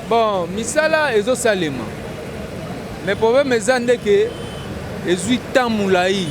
Bon, misala ezo salema. Mais problème est que ezui tamulaï.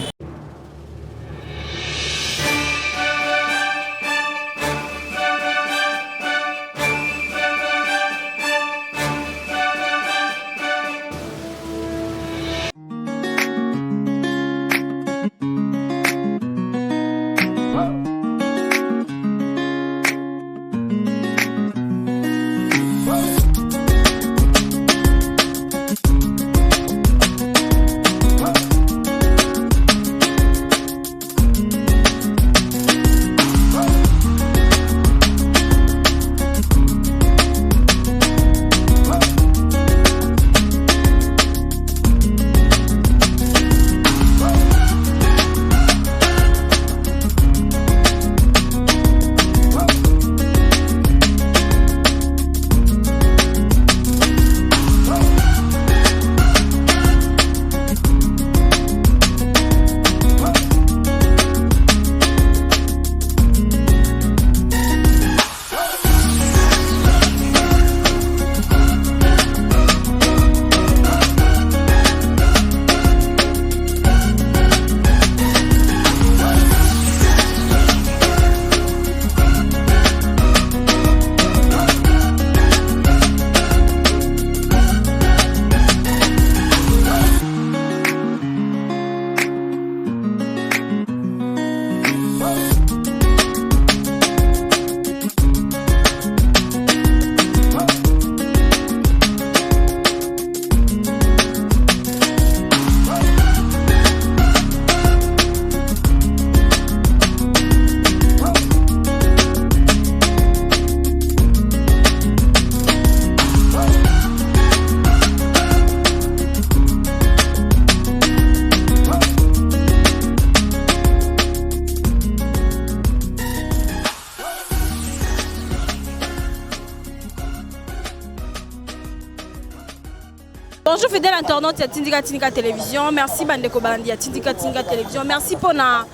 Bonjour fidèles internautes de Tindika Tindika Télévision. Merci Bandeko Bandi à Tindika Tindika Télévision. Merci pour na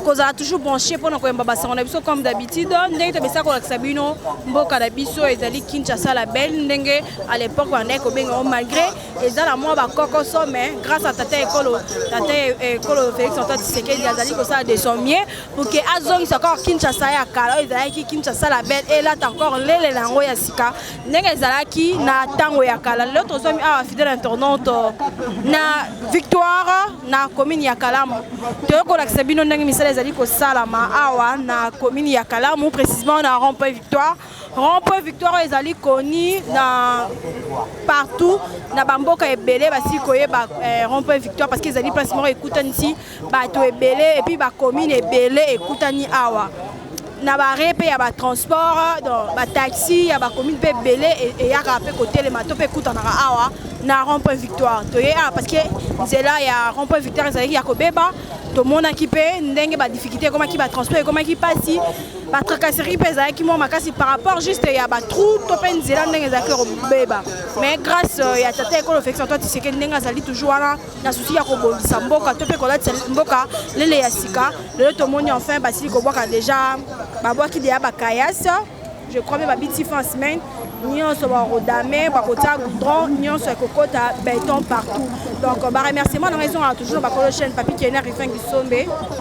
cause a toujours branché pour nous on a besoin comme d'habitude. Ndenge to besa ko Sabino mboka na biso ezali Kinshasa la belle ndenge à l'époque on est ko benga malgré ezala moi ba koko mais grâce à tata école Félix Antoine Tshisekedi ezali ko ça de son mieux pour que azong c'est encore Kinshasa ya kala ezali ki Kinshasa la belle et là encore lele lango ya sika ndenge ezala ki na tango ya kala l'autre somi a fidèle internaute na Victoire na commune ya Kalamu to ko Sabino ndenge misala ezali ko salama awa na commune ya Kalamu précisément na rond-point Victoire. Rond-point Victoire ezali koni na partout na bamboka ebele basi koye ba rond-point Victoire parce que ezali placement ekutani si bato ebele et puis ba commune ebele ekutani awa na ba repe ya ba transport donc ba taxi ya ba commune pe ebele et ya ka pe côté les mato pe ekutana awa na rond-point Victoire toye parce que nzela ya rond-point Victoire ezali ya kobeba to mona ki pe ndenge ba difficulté comment ki ba transport comment ki passi ba tracasserie pesa qui mo makasi par rapport juste ya ba trou to pe nzela ndenge ezaki kobeba mais grâce ya tata école OFFICIELLE toi tu sais que ndenge azali toujours na souci ya kobongisa mboka to pe kola mboka lele ya sika le to moni enfin basili ko boka déjà ba boki de ba kayas je crois même babiti fin semaine nyonso ba rodame ba kota goudron nyonso ekokota béton partout donc ba remerciement na raison a toujours ba kolo chaine papi qui est arrivé qui sombe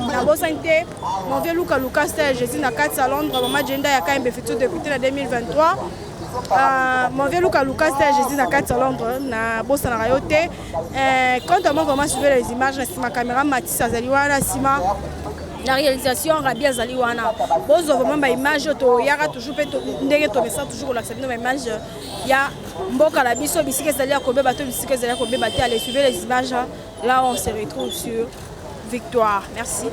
na bo santé mon vieux Luka stage Jésus na 4 salons maman Jenda ya KMB futur député en 2023 mon vieux Luka stage Jésus na 4 salons na bo sana rayote quand moi vraiment suivre les images na ma caméra Matisse Azaliwana Sima la réalisation Rabi Azali wana bozo vraiment ba image to yaka toujours pe ndenge to message toujours la sabino ba image ya mboka la biso bisike zali ya kobe bato bisike zali ya kobe bato allez suivre les images là on se retrouve sur Victoire. Merci.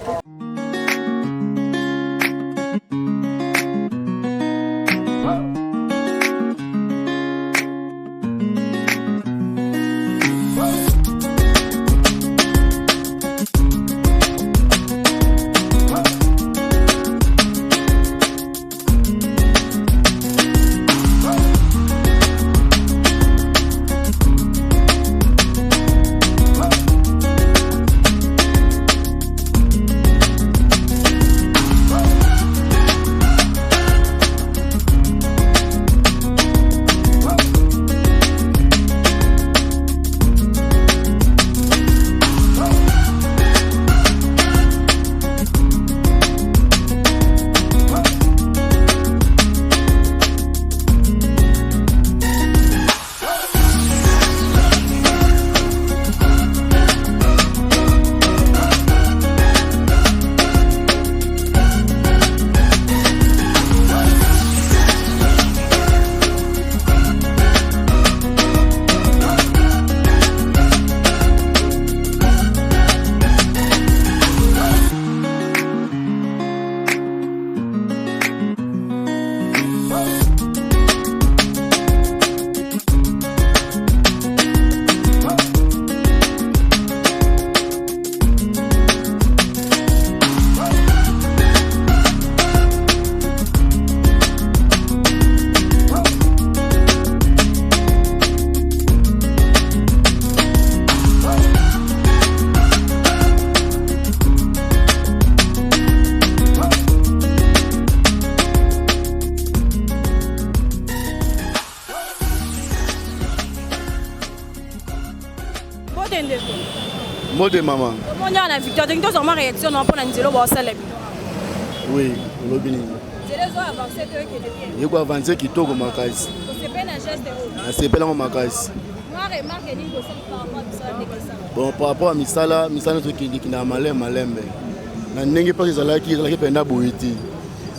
Motende. Mode maman. Comment on a Victoire, donc tu as une réaction non pour Nzelo ba osala Bilan. Oui, lobini. Zéro avancer que bien. Yeko avancer Kitoko makasi. C'est pas un geste. C'est pas la makasi. Moi remarque ni ko par rapport à ça négociation. Bon par rapport à misala to qui na malembe. Na ndenge pas ezalaki penda boyiti.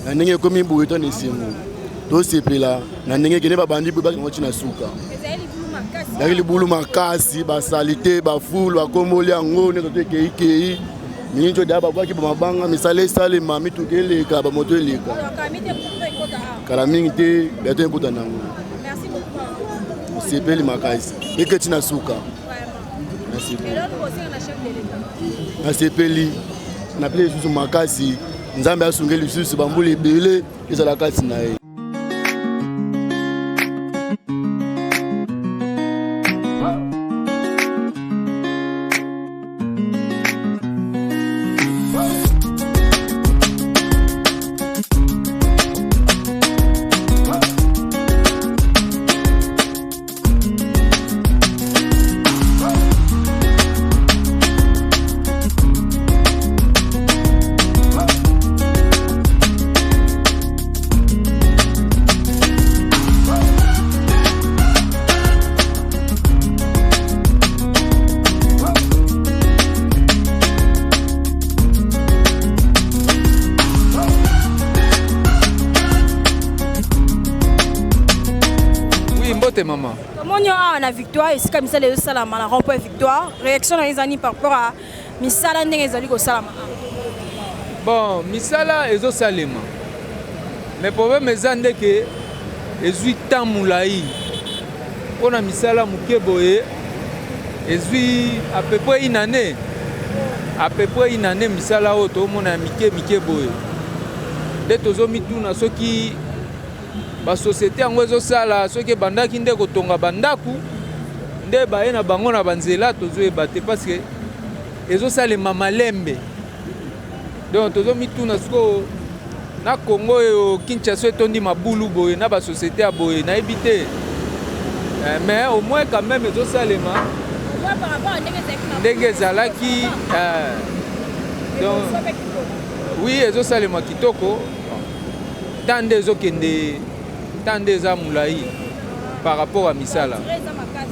Na ndenge komi boyito ni simu. To sepela na ndenge kene ba bandi ba ngoti na suka. Ezali bulu makasi ba salite ba fulu akomoli yango ne to kei. Minjo daba kwa kibo mabanga misale sale mami tukeleka ba moto eleka. Karamingi te beto imputa nango. Merci beaucoup. Sepeli makasi. Ekoti na suka. Merci. Et là nous aussi on a chef de l'État. Na sepeli na pele susu makasi. Nzambe asungeli susu bambuli ebele ezala kati na ye. Maman. Comment on a la Victoire et c'est comme ça les salama la remporte Victoire. Réaction dans les années par rapport à Misala ndengezali ko salama. Bon, Misala ezo salema. Mais problème ezande que ezui tamulai. On a Misala mukeboye ezui à peu près une année. À peu près une année Misala auto mona mikeboye. Dès tozo mituna soki ba société yango ezosala soki bandaki nde kotonga bandaku nde baye na bango na banzela tozoyeba te parce que ezosalema malembe. Donc tozomituna siko na Congo oyo Kinshasa etondi mabulu boye na ba société ya boye nayebi te. Mais au moins quand même ezosalema Par rapport à ndenge ezalaki. Donc oui ezosalema kitoko. Tande ezokende tande za mulai par rapport à Misala.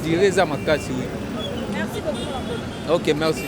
Direza makasi oui. Merci beaucoup. OK, merci.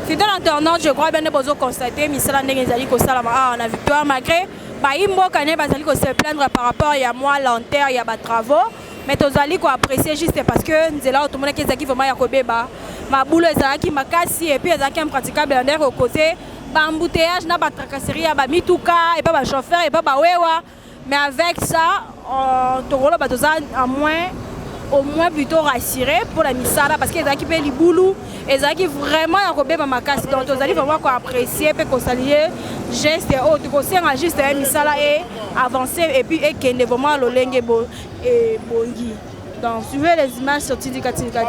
Fidèle internaute, je crois bien que vous constatez, Misala Ndengezali Kosalama on a Victoire malgré Baimbo Kane Bazali ko se plaindre par rapport à moi l'enterre, il y a des travaux, mais tu allez apprécier juste parce que nous là tout le monde qui est vraiment yakobeba, ma boule ezaki makasi et puis ezaki impraticable en au côté, ba embouteillage na ba tracasserie ba mituka et pas ba chauffeur et pas ba wewa, mais avec ça on tokolo ba toza au moins plutôt rassuré pour la misala parce que ezaki pe libulu ezaki vraiment yakobeba makasi donc tu allez vraiment apprécier pe ko saluer geste autre ko senga juste un misala et avancer et puis et kende vraiment lolenge et bongi donc suivez les images sur Tindika Tindika.